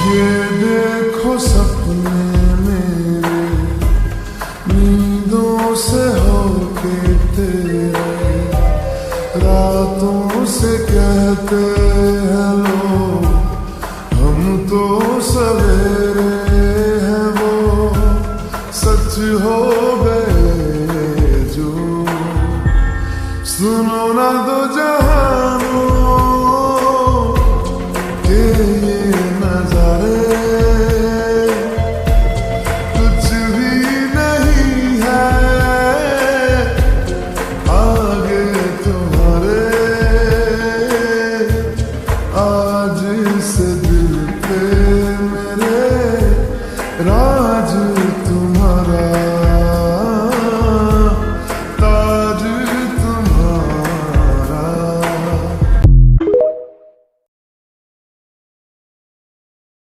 ये देखो सपने मेरे नींदों से होके तेरे, रातों से कहते हैं लोग हम तो सवेरे हैं, वो सच हो गए जो। सुनो ना दो जहानों के ये नजारे, कुछ भी नहीं है आगे तुम्हारे। आज से दिल पे